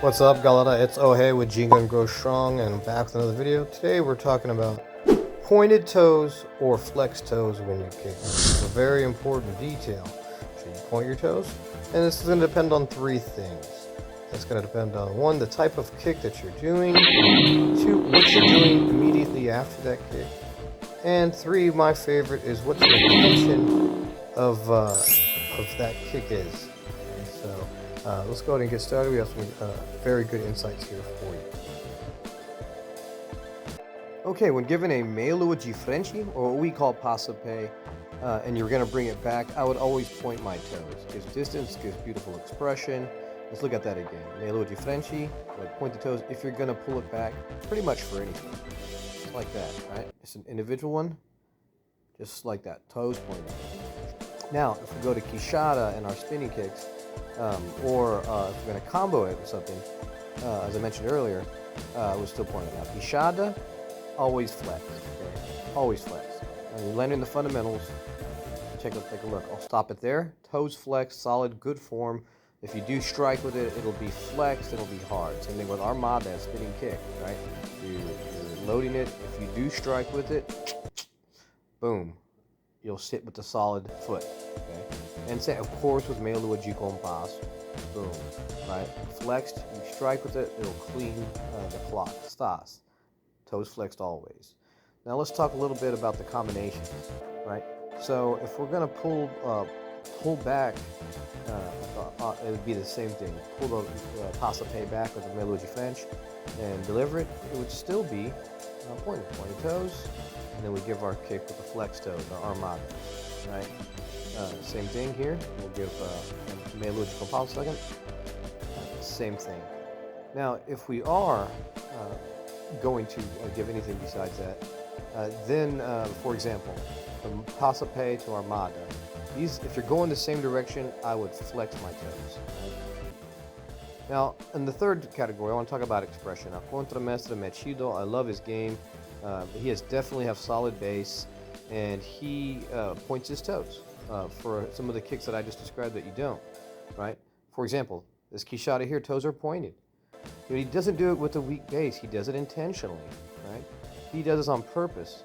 What's up, galera? It's Ohe with Jingun Grow Strong, and I'm back with another video. Today we're talking about pointed toes or flex toes when you kick. It's a very important detail. So you point your toes, and this is going to depend on three things. It's going to depend on, one, the type of kick that you're doing, two, what you're doing immediately after that kick, and three, my favorite, is what your intention of that kick is. Okay, so let's go ahead and get started. We have some very good insights here for you. Okay, when given a meia lua de frente, or what we call passape, and you're going to bring it back, I would always point my toes. Gives distance, gives beautiful expression. Let's look at that again. Meia lua de frente, point the toes if you're going to pull it back, pretty much for anything. Just like that, right? It's an individual one, just like that, toes pointed. Now, if we go to quixada and our spinning kicks, or if we're going to combo it with something, as I mentioned earlier, we're still pointing out. Quixada, always flex, okay? Always flex. And you're learning the fundamentals. Take a look. I'll stop it there. Toes flex, solid, good form. If you do strike with it, it'll be flexed, it'll be hard. Same thing with armada, spinning kick, right? You're loading it. If you do strike with it, boom, you'll sit with the solid foot, okay? And say, of course, with meia lua de compasso, boom, right? Flexed, you strike with it, it'll clean the clock. Stas, toes flexed always. Now let's talk a little bit about the combinations, right? So if we're gonna pull back, it would be the same thing. Pull the passape back with the meia lua de frente and deliver it. It would still be pointed toes, and then we give our kick with the flex toes, the armada, right? Same thing here. We'll give meia lua de compasso second. Same thing. Now, if we are going to give anything besides that, then, for example, from passape to armada, if you're going the same direction, I would flex my toes. Right? Now, in the third category, I want to talk about expression. A contramestre mechido, I love his game. He definitely have solid base, and he points his toes for some of the kicks that I just described that you don't, right? For example, this quixada here, toes are pointed. But he doesn't do it with a weak base. He does it intentionally, right? He does this on purpose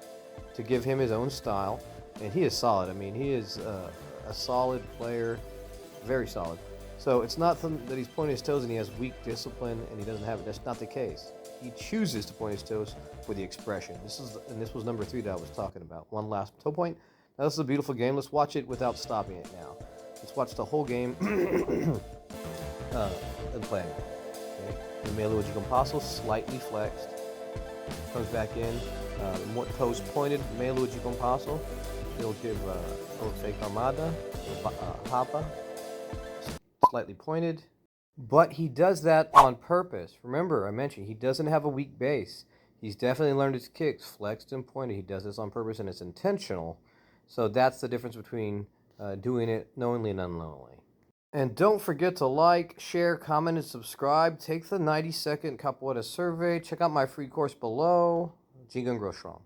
to give him his own style, and he is solid. I mean, he is a solid player, very solid. So it's not that he's pointing his toes and he has weak discipline and he doesn't have it. That's not the case. He chooses to point his toes with the expression. This was number 3 that I was talking about. One last toe point. Now this is a beautiful game. Let's watch it without stopping it now. Let's watch the whole game and playing it. Okay. The meia lua de compasso, slightly flexed. Comes back in. More toes pointed. Meia lua de compasso. He'll give a fake armada, hapa, slightly pointed, but he does that on purpose. Remember, I mentioned he doesn't have a weak base. He's definitely learned his kicks, flexed and pointed. He does this on purpose, and it's intentional. So that's the difference between doing it knowingly and unknowingly. And don't forget to like, share, comment, and subscribe. Take the 90-second Capoeira survey. Check out my free course below. Jingun Grow Strong.